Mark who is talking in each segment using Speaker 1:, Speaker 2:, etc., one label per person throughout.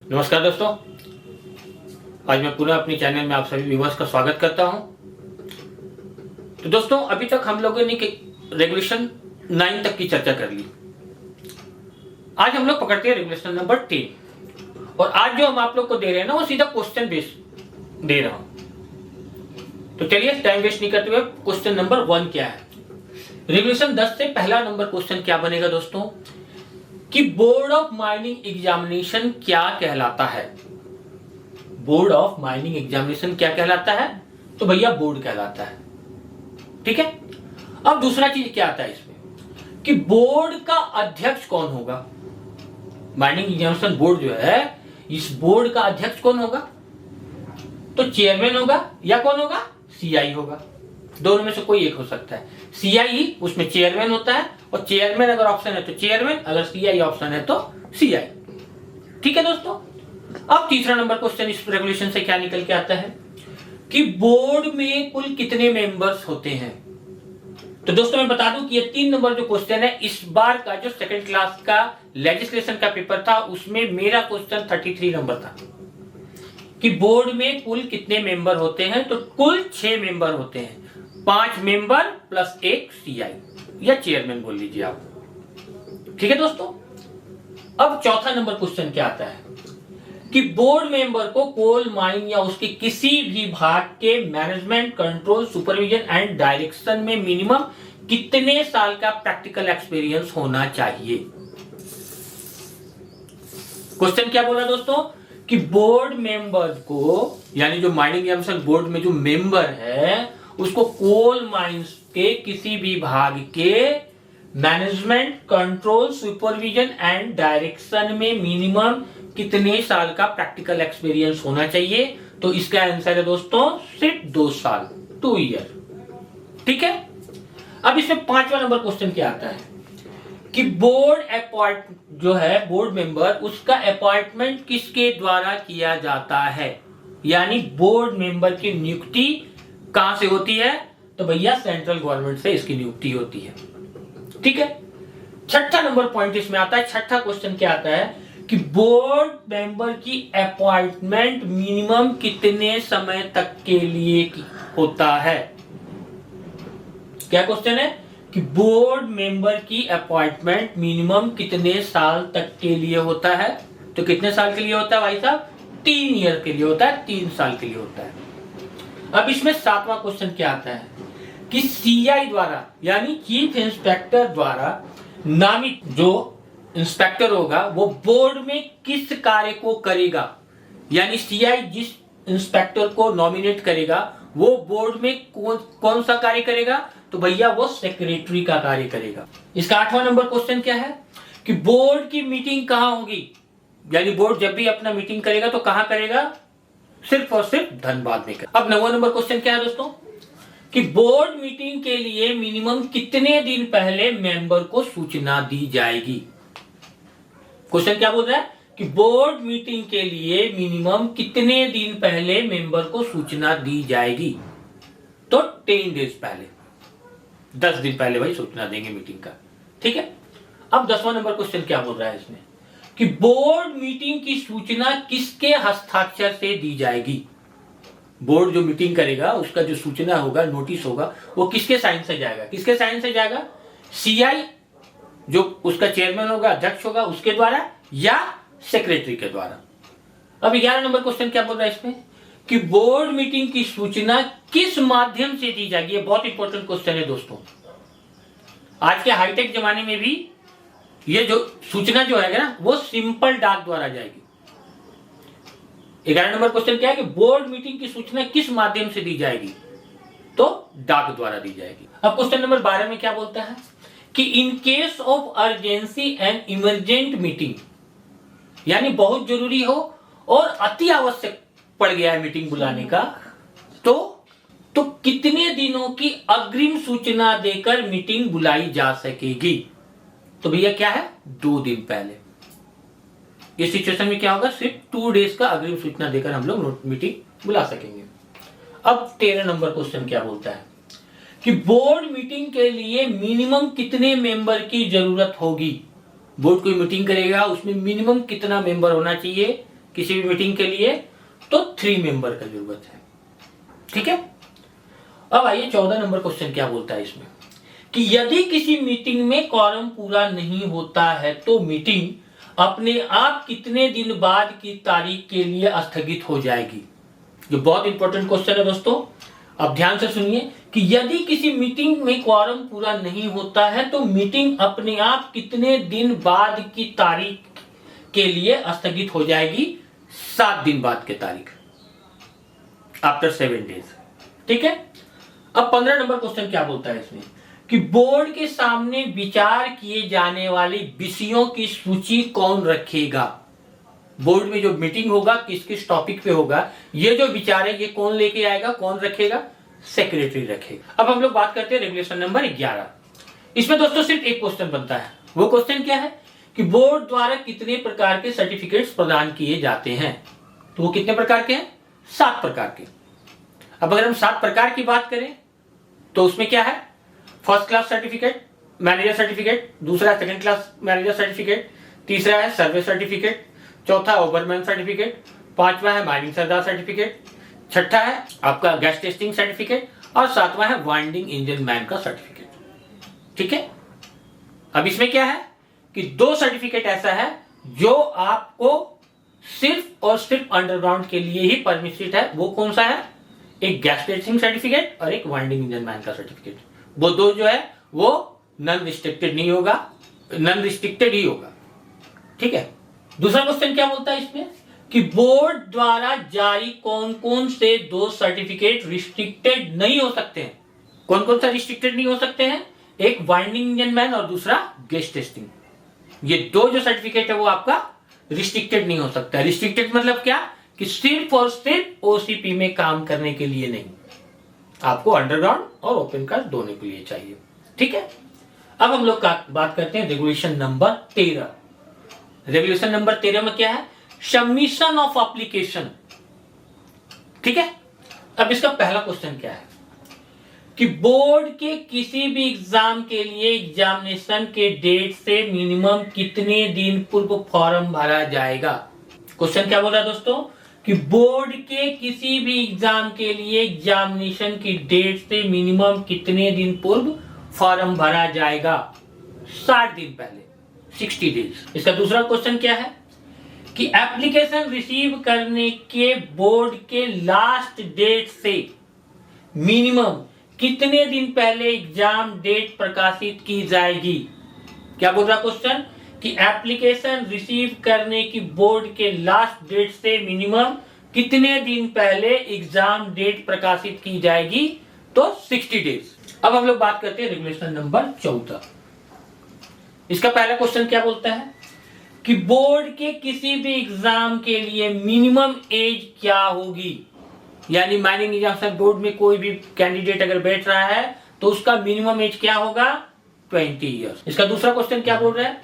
Speaker 1: नमस्कार दोस्तों, आज मैं पुनः अपने चैनल में आप सभी व्यूअर्स का स्वागत करता हूं। तो दोस्तों, अभी तक हम लोगों ने रेगुलेशन 9 तक की चर्चा कर ली। आज हम लोग पकड़ते हैं रेगुलेशन नंबर 10 और आज जो हम आप लोग को दे रहे हैं ना, वो सीधा क्वेश्चन बेस दे रहा हूं। तो चलिए टाइम वेस्ट नहीं करते हुए क्वेश्चन नंबर 1 क्या है। रेगुलेशन 10 से पहला नंबर क्वेश्चन क्या बनेगा दोस्तों कि बोर्ड ऑफ माइनिंग एग्जामिनेशन क्या कहलाता है। बोर्ड ऑफ माइनिंग एग्जामिनेशन क्या कहलाता है? तो भैया बोर्ड कहलाता है। ठीक है। अब दूसरा चीज क्या आता है इसमें कि बोर्ड का अध्यक्ष कौन होगा। माइनिंग एग्जामिनेशन बोर्ड जो है, इस बोर्ड का अध्यक्ष कौन होगा? तो चेयरमैन होगा या कौन होगा? सीआई होगा। दोनों में से कोई एक हो सकता है। सीआई ही उसमें चेयरमैन होता है और चेयरमैन अगर ऑप्शन है तो चेयरमैन, अगर सीआई ऑप्शन है तो सीआई। ठीक है दोस्तों। अब तीसरा नंबर क्वेश्चन इस रेगुलेशन से क्या निकल के आता है कि बोर्ड में कुल कितने मेंबर्स होते हैं। तो दोस्तों मैं बता दूं कि ये 3 नंबर जो क्वेश्चन है, इस बार का जो सेकंड क्लास का लेजिस्लेशन का पेपर था उसमें मेरा क्वेश्चन 33 नंबर था कि बोर्ड में कुल कितने मेंबर होते हैं। तो कुल 6 मेंबर होते हैं, 5 मेंबर प्लस 1 सीआई या चेयरमैन बोल लीजिए आप। ठीक है दोस्तों। अब चौथा नंबर क्वेश्चन क्या आता है कि बोर्ड मेंबर को कोल माइन या उसके किसी भी भाग के management, control, supervision and direction में मिनिमम कितने साल का प्रैक्टिकल एक्सपीरियंस होना चाहिए। क्वेश्चन क्या बोला दोस्तों कि बोर्ड मेंबर को, यानी जो माइनिंग एग्जामिनेशन बोर्ड में जो मेंबर है उसको कोल माइंस के किसी भी भाग के management, control, supervision and direction में मिनिमम कितने साल का प्रैक्टिकल एक्सपीरियंस होना चाहिए। तो इसका आंसर है दोस्तों सिर्फ 2 साल, 2 ईयर। ठीक है। अब इसमें 5वां नंबर क्वेश्चन क्या आता है कि बोर्ड अपॉइंट जो है बोर्ड मेंबर, उसका अपॉइंटमेंट किसके द्वारा किया जाता है। यानी बोर्ड मेंबर की नियुक्ति कहां से होती है? तो भैया सेंट्रल गवर्नमेंट से इसकी नियुक्ति होती है। ठीक है। छठा नंबर पॉइंट इसमें आता है। छठा क्वेश्चन क्या आता है कि बोर्ड मेंबर की अपॉइंटमेंट मिनिमम कितने समय तक के लिए होता है। क्या क्वेश्चन है कि बोर्ड मेंबर की अपॉइंटमेंट मिनिमम कितने साल तक के लिए होता है। तो कितने साल के लिए होता है भाई साहब? 3 ईयर के लिए होता है, 3 साल के लिए होता है। अब इसमें 7वां क्वेश्चन क्या आता है कि सीआई द्वारा, यानी चीफ इंस्पेक्टर द्वारा नामित जो इंस्पेक्टर होगा वो बोर्ड में किस कार्य को करेगा। यानी सीआई जिस इंस्पेक्टर को नॉमिनेट करेगा वो बोर्ड में कौन सा कार्य करेगा। तो भैया वो सेक्रेटरी का कार्य करेगा। इसका 8वां नंबर क्वेश्चन क्या है कि बोर्ड की मीटिंग कहां होगी। यानी बोर्ड जब भी अपना मीटिंग करेगा तो कहां करेगा? सिर्फ और सिर्फ धनबाद में। अब 9वां नंबर क्वेश्चन क्या है दोस्तों कि बोर्ड मीटिंग के लिए मिनिमम कितने दिन पहले मेंबर को सूचना दी जाएगी। क्वेश्चन क्या बोल रहा है कि बोर्ड मीटिंग के लिए मिनिमम कितने दिन पहले मेंबर को सूचना दी जाएगी। तो 10 डेज पहले, 10 दिन पहले भाई सूचना देंगे मीटिंग का। ठीक है। अब 10वां नंबर क्वेश्चन क्या बोल रहा है इसमें कि बोर्ड मीटिंग की सूचना किसके हस्ताक्षर से दी जाएगी। बोर्ड जो मीटिंग करेगा उसका जो सूचना होगा, नोटिस होगा, वो किसके साइन से जाएगा? किसके साइन से जाएगा? सीआई जो उसका चेयरमैन होगा, अध्यक्ष होगा, उसके द्वारा या सेक्रेटरी के द्वारा। अब 11 नंबर क्वेश्चन क्या बोल रहा है इसमें कि बोर्ड मीटिंग की सूचना किस माध्यम से दी जाएगी। ये बहुत इंपॉर्टेंट क्वेश्चन है दोस्तों। आज के हाईटेक जमाने में भी ये जो सूचना जो है ना वो सिंपल डाक द्वारा जाएगी। 11 नंबर क्वेश्चन क्या है कि बोर्ड मीटिंग की सूचना किस माध्यम से दी जाएगी। तो डाक द्वारा दी जाएगी। अब क्वेश्चन नंबर 12 में क्या बोलता है कि in case of urgency and emergent meeting, यानी बहुत जरूरी हो और अति आवश्यक पड़ गया है मीटिंग बुलाने का, तो कितने दिनों की अग्रिम सूचना देकर मीटिंग बुलाई जा सकेगी। तो भैया क्या है? 2 दिन पहले। इस सिचुएशन में क्या होगा? सिर्फ 2 डेज का अग्रिम सूचना देकर हम लोग मीटिंग बुला सकेंगे। अब 13 नंबर क्वेश्चन क्या बोलता है कि बोर्ड मीटिंग के लिए मिनिमम कितने मेंबर की जरूरत होगी। बोर्ड कोई मीटिंग करेगा उसमें मिनिमम कितना मेंबर होना चाहिए, किसी भी मीटिंग के लिए, तो 3 मेंबर का जरूरत है। ठीक है, अब आइए 14 नंबर क्वेश्चन क्या बोलता है इसमें, कि यदि किसी मीटिंग में क्वारम पूरा नहीं होता है तो मीटिंग अपने आप कितने दिन बाद की तारीख के लिए स्थगित हो जाएगी। जो बहुत इंपॉर्टेंट क्वेश्चन है दोस्तों, अब ध्यान से सुनिए कि यदि किसी मीटिंग में क्वारम पूरा नहीं होता है तो मीटिंग अपने आप कितने दिन बाद की तारीख के लिए स्थगित हो जाएगी। 7 दिन बाद की तारीख, आफ्टर 7 डेज। ठीक है, अब 15 नंबर क्वेश्चन क्या बोलता है इसमें, कि बोर्ड के सामने विचार किए जाने वाले विषयों की सूची कौन रखेगा। बोर्ड में जो मीटिंग होगा किस किस टॉपिक पे होगा, ये जो विचार है ये कौन लेके आएगा, कौन रखेगा, सेक्रेटरी रखेगा। अब हम लोग बात करते हैं रेगुलेशन नंबर 11। इसमें दोस्तों सिर्फ एक क्वेश्चन बनता है। वो क्वेश्चन क्या है कि बोर्ड द्वारा कितने प्रकार के सर्टिफिकेट्स प्रदान किए जाते हैं। तो वो कितने प्रकार के हैं, 7 प्रकार के। अब अगर हम 7 प्रकार की बात करें तो उसमें क्या है, first class certificate, manager certificate, दूसरा सेकंड क्लास मैनेजर सर्टिफिकेट, तीसरा है सर्वे सर्टिफिकेट, चौथा ओवरमैन सर्टिफिकेट, पांचवा है माइनिंग सरदार सर्टिफिकेट, छठा है आपका गैस टेस्टिंग सर्टिफिकेट और सातवां है वाइंडिंग इंजन मैन का सर्टिफिकेट। ठीक है, अब इसमें क्या है कि 2 सर्टिफिकेट ऐसा है जो आपको सिर्फ और सिर्फ अंडरग्राउंड के लिए ही परमिटेड है। वो कौन सा है, एक गैस टेस्टिंग सर्टिफिकेट और एक वाइंडिंग इंजन मैन का सर्टिफिकेट। वो 2 जो है वो नॉन रिस्ट्रिक्टेड नहीं होगा, नॉन रिस्ट्रिक्टेड ही होगा। ठीक है, दूसरा क्वेश्चन क्या बोलता है इसमें, कि बोर्ड द्वारा जारी कौन कौन से 2 सर्टिफिकेट रिस्ट्रिक्टेड नहीं हो सकते हैं। कौन कौन सा रिस्ट्रिक्टेड नहीं हो सकते हैं, एक वाइंडिंग इंजन मैन और दूसरा गैस टेस्टिंग। ये 2 जो सर्टिफिकेट है वो आपका रिस्ट्रिक्टेड नहीं हो सकता। रिस्ट्रिक्टेड मतलब क्या, कि सिर्फ और सिर्फ ओसीपी में काम करने के लिए नहीं, आपको अंडरग्राउंड और ओपन कास्ट दोनों के लिए चाहिए। ठीक है, अब हम लोग बात करते हैं रेगुलेशन नंबर 13। रेगुलेशन नंबर 13 में क्या है, सबमिशन ऑफ एप्लीकेशन। ठीक है, अब इसका पहला क्वेश्चन क्या है कि बोर्ड के किसी भी एग्जाम के लिए एग्जामिनेशन के डेट से मिनिमम कितने दिन पूर्व फॉर्म भरा जाएगा। क्वेश्चन क्या बोल रहा है दोस्तों, कि बोर्ड के किसी भी एग्जाम के लिए एग्जामिनेशन की डेट से मिनिमम कितने दिन पूर्व फॉर्म भरा जाएगा। 60 दिन पहले, 60 डेज। इसका दूसरा क्वेश्चन क्या है कि एप्लीकेशन रिसीव करने के बोर्ड के लास्ट डेट से मिनिमम कितने दिन पहले एग्जाम डेट प्रकाशित की जाएगी। क्या बोल रहा क्वेश्चन, कि एप्लीकेशन रिसीव करने की बोर्ड के लास्ट डेट से मिनिमम कितने दिन पहले एग्जाम डेट प्रकाशित की जाएगी, तो 60 डेज। अब हम लोग बात करते हैं रेगुलेशन नंबर 14। इसका पहला क्वेश्चन क्या बोलता है कि बोर्ड के किसी भी एग्जाम के लिए मिनिमम एज क्या होगी। यानी माइनिंग एग्जामिनेशन बोर्ड में कोई भी कैंडिडेट अगर बैठ रहा है तो उसका मिनिमम एज क्या होगा, 20 ईयर्स। इसका दूसरा क्वेश्चन क्या बोल रहा है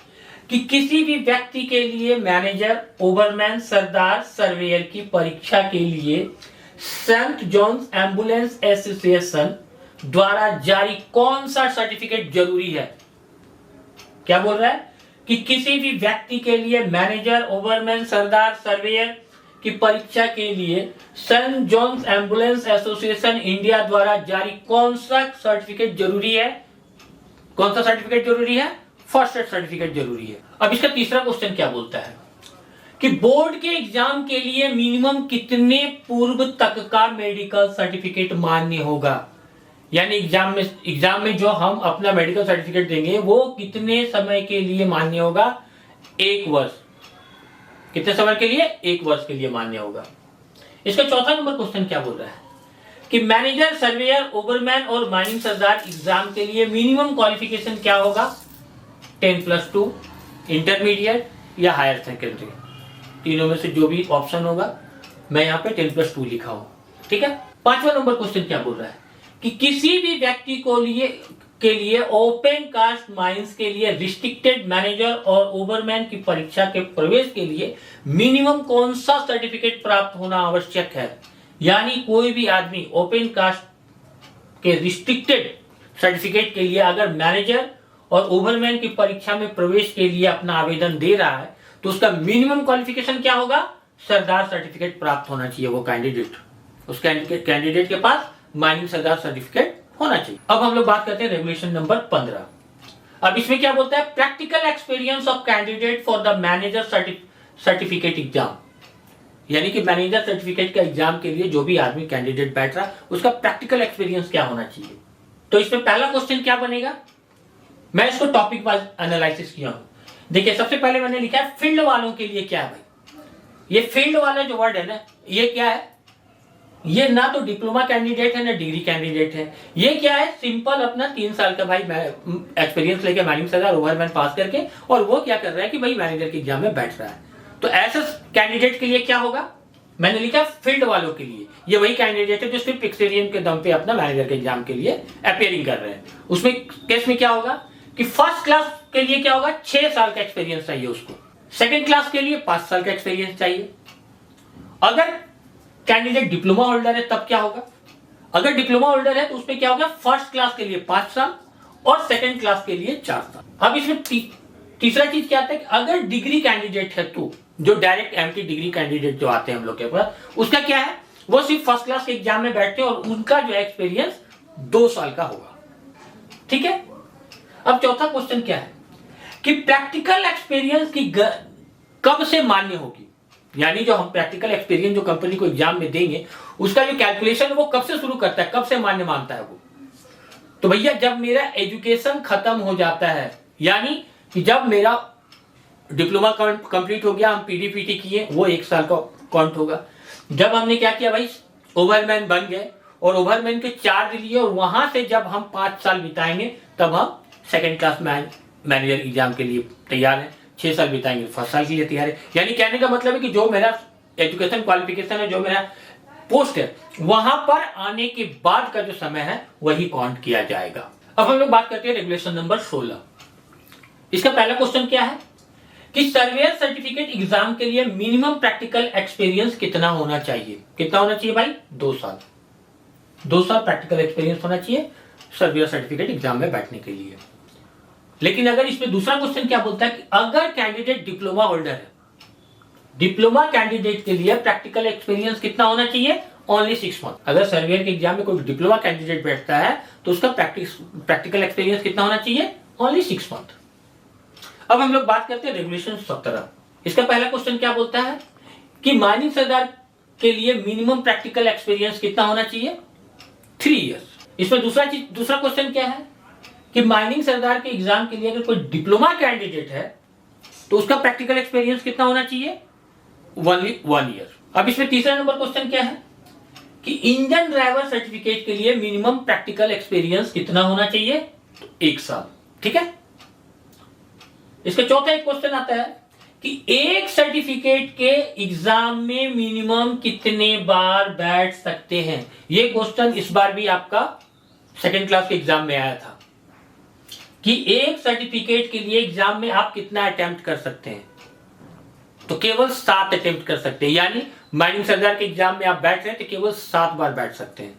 Speaker 1: कि किसी भी व्यक्ति के लिए मैनेजर, ओवरमैन, सरदार, सर्वेयर की परीक्षा के लिए सेंट जॉन्स एम्बुलेंस एसोसिएशन द्वारा जारी कौन सा सर्टिफिकेट जरूरी है। क्या बोल रहा है कि किसी भी व्यक्ति के लिए मैनेजर, ओवरमैन, सरदार, सर्वेयर की परीक्षा के लिए Saint John's Ambulance Association India द्वारा जारी कौन सा सर्टिफिकेट जरूरी है। कौन सा सर्टिफिकेट जरूरी है, फर्स्ट एड सर्टिफिकेट जरूरी है। अब इसका तीसरा क्वेश्चन क्या बोलता है कि बोर्ड के एग्जाम के लिए मिनिमम कितने पूर्व तक का मेडिकल सर्टिफिकेट मान्य होगा। यानी एग्जाम में जो हम अपना मेडिकल सर्टिफिकेट देंगे वो कितने समय के लिए मान्य होगा, 1 वर्ष। कितने समय के लिए, 1 वर्ष के लिए मान्य होगा। इसका चौथा नंबर क्वेश्चन क्या बोल रहा है कि मैनेजर, सर्वेयर, ओवरमैन और माइनिंग सरदार एग्जाम के लिए मिनिमम क्वालिफिकेशन क्या होगा, 10+2, इंटरमीडिएट या हायर सेकेंडरी। तीनों में से जो भी ऑप्शन होगा, मैं यहाँ पे 10+2 लिखा हूं। ठीक है, पांचवा नंबर क्वेश्चन क्या बोल रहा है कि किसी भी व्यक्ति के लिए ओपन कास्ट माइंस के लिए रिस्ट्रिक्टेड मैनेजर और ओवरमैन की परीक्षा के प्रवेश के लिए मिनिमम कौन सा सर्टिफिकेट प्राप्त होना आवश्यक है। यानी कोई भी आदमी ओपन कास्ट के रिस्ट्रिक्टेड सर्टिफिकेट के लिए अगर मैनेजर और ओवरमैन की परीक्षा में प्रवेश के लिए अपना आवेदन दे रहा है तो उसका मिनिमम क्वालिफिकेशन क्या होगा, सरदार सर्टिफिकेट प्राप्त होना चाहिए वो कैंडिडेट, उस कैंडिडेट के पास माइनिंग सरदार सर्टिफिकेट होना चाहिए। अब हम लोग बात करते हैं रेगुलेशन नंबर 15। अब इसमें क्या बोलता है, practical experience of candidate for the manager certificate exam, यानी कि मैनेजर सर्टिफिकेट का एग्जाम के लिए जो भी आदमी कैंडिडेट बैठ रहा है उसका प्रैक्टिकल एक्सपीरियंस क्या होना चाहिए। तो इसमें पहला क्वेश्चन क्या बनेगा, मैं इसको टॉपिक वाइज एनालिसिस किया हूं। देखिए सबसे पहले मैंने लिखा है फील्ड वालों के लिए क्या है भाई, ये फील्ड वाला जो वर्ड है ना, ये क्या है, ये ना तो डिप्लोमा कैंडिडेट है ना डिग्री कैंडिडेट है, ये क्या है, सिंपल अपना 3 साल का भाई एक्सपीरियंस लेके मैनेजिंग सरदार ओवरमैन पास करके, और वो क्या कर रहा है कि भाई मैनेजर के एग्जाम में बैठ रहा है। तो ऐसे कैंडिडेट के लिए क्या होगा, मैंने लिखा फील्ड वालों के लिए, ये वही कैंडिडेट है जो सिर्फ एक्सपीरियंस के दम पे अपना मैनेजर के एग्जाम के लिए अपियरिंग कर रहे हैं। उसमें केस में क्या होगा कि फर्स्ट क्लास के लिए क्या होगा, 6 साल का एक्सपीरियंस चाहिए उसको, सेकंड क्लास के लिए 5 साल का एक्सपीरियंस चाहिए। अगर कैंडिडेट डिप्लोमा होल्डर है तब क्या होगा, अगर डिप्लोमा होल्डर है तो उसमें क्या होगा, फर्स्ट क्लास के लिए 5 साल और सेकंड क्लास के लिए 4 साल। अब इसमें तीसरा चीज क्या आता है कि अगर डिग्री कैंडिडेट है तो जो डायरेक्ट एमटी डिग्री कैंडिडेट जो आते हैं हम लोग के पास, उसका क्या है, वो सिर्फ फर्स्ट क्लास के एग्जाम में बैठते हैं और उनका जो एक्सपीरियंस 2 साल का होगा। ठीक है। अब चौथा क्वेश्चन क्या है कि प्रैक्टिकल एक्सपीरियंस की कब से मान्य होगी, यानी जो हम प्रैक्टिकल एक्सपीरियंस जो कंपनी को एग्जाम में देंगे उसका जो कैलकुलेशन वो कब से शुरू करता है, कब से मान्य मानता है वो। तो भैया जब मेरा एजुकेशन खत्म हो जाता है, यानी कि जब मेरा डिप्लोमा कंप्लीट हो गया, हम पीडीपीटी किए, वो 1 साल का काउंट होगा। जब हमने क्या किया भाई, ओवरमैन बन गए और ओवरमैन के चार्ज लिए, और वहां से जब हम 5 साल बिताएंगे तब हम सेकंड क्लास मैनेजर एग्जाम के लिए तैयार है, 6 साल बिताएंगे फर्स्ट साल के लिए तैयार है। यानी कहने का मतलब है कि जो मेरा एजुकेशन क्वालिफिकेशन है, जो मेरा पोस्ट है, वहां पर आने के बाद का जो समय है वही काउंट किया जाएगा। अब हम लोग बात करते हैं रेगुलेशन नंबर 16। इसका पहला क्वेश्चन क्या है कि सर्वेयर सर्टिफिकेट एग्जाम के लिए मिनिमम प्रैक्टिकल एक्सपीरियंस कितना होना चाहिए, कितना होना चाहिए भाई, 2 साल। 2 साल प्रैक्टिकल एक्सपीरियंस होना चाहिए सर्वेयर सर्टिफिकेट एग्जाम में बैठने के लिए। लेकिन अगर इसमें दूसरा क्वेश्चन क्या बोलता है कि अगर कैंडिडेट डिप्लोमा होल्डर है, डिप्लोमा कैंडिडेट के लिए प्रैक्टिकल एक्सपीरियंस कितना होना चाहिए, ओनली 6 मंथ। अगर सर्वेयर के एग्जाम में कोई डिप्लोमा कैंडिडेट बैठता है तो उसका प्रैक्टिकल एक्सपीरियंस कितना होना चाहिए, ओनली 6 मंथ। अब हम लोग बात करते हैं रेगुलेशन 17। इसका पहला क्वेश्चन क्या बोलता है कि माइनिंग सरदार के लिए मिनिमम प्रैक्टिकल एक्सपीरियंस कितना होना चाहिए, 3 इयर्स। इसमें दूसरा क्वेश्चन क्या है कि माइनिंग सरदार के एग्जाम के लिए अगर कोई डिप्लोमा कैंडिडेट है तो उसका प्रैक्टिकल एक्सपीरियंस कितना होना चाहिए, 1 ईयर। अब इसमें तीसरा नंबर क्वेश्चन क्या है कि इंजन ड्राइवर सर्टिफिकेट के लिए मिनिमम प्रैक्टिकल एक्सपीरियंस कितना होना चाहिए, तो 1 साल। ठीक है। इसका चौथा एक क्वेश्चन आता है कि एक सर्टिफिकेट के एग्जाम में मिनिमम कितने बार बैठ सकते हैं। यह क्वेश्चन इस बार भी आपका सेकंड क्लास के एग्जाम में आया था कि एक सर्टिफिकेट के लिए एग्जाम में आप कितना अटेम्प्ट कर सकते हैं, तो केवल 7 अटेम्प्ट कर सकते हैं। यानी माइनिंग सरदार के एग्जाम में आप बैठ रहे हैं तो केवल 7 बार बैठ सकते हैं,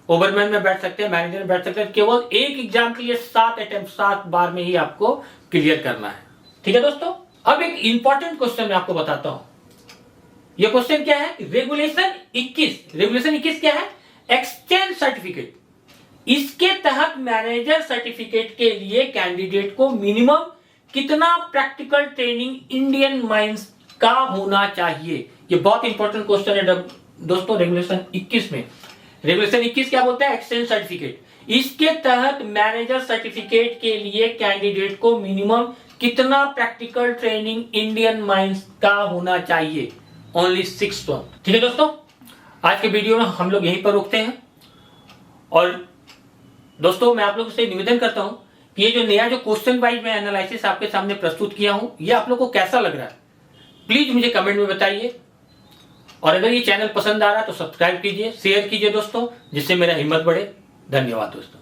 Speaker 1: ओवरमैन में बैठ सकते हैं, मैनेजर में बैठ सकते हैं, केवल एक एग्जाम के लिए 7 अटेम्प्ट 7 बार में ही आपको क्लियर करना है। ठीक है दोस्तों। अब एक इंपॉर्टेंट क्वेश्चन मैं आपको बताता हूं। यह क्वेश्चन क्या है, रेगुलेशन 21 क्या है, एक्सचेंज सर्टिफिकेट। इसके तहत मैनेजर सर्टिफिकेट के लिए कैंडिडेट को मिनिमम कितना प्रैक्टिकल ट्रेनिंग इंडियन माइंस का होना चाहिए। यह बहुत इंपॉर्टेंट क्वेश्चन है दोस्तों। रेगुलेशन 21 में, रेगुलेशन 21 क्या बोलता है, एक्सचेंज सर्टिफिकेट। इसके तहत मैनेजर सर्टिफिकेट के लिए कैंडिडेट को मिनिमम कितना प्रैक्टिकल ट्रेनिंग इंडियन माइंस का होना चाहिए, ओनली 6 मंथ। ठीक है दोस्तों, आज के वीडियो में हम लोग यहीं पर रुकते हैं। और दोस्तों मैं आप लोगों से निवेदन करता हूं कि ये जो नया जो क्वेश्चन वाइज मैं एनालिसिस आपके सामने प्रस्तुत किया हूं, ये आप लोग को कैसा लग रहा है, प्लीज मुझे कमेंट में बताइए। और अगर ये चैनल पसंद आ रहा है तो सब्सक्राइब कीजिए, शेयर कीजिए दोस्तों, जिससे मेरा हिम्मत बढ़े। धन्यवाद दोस्तों।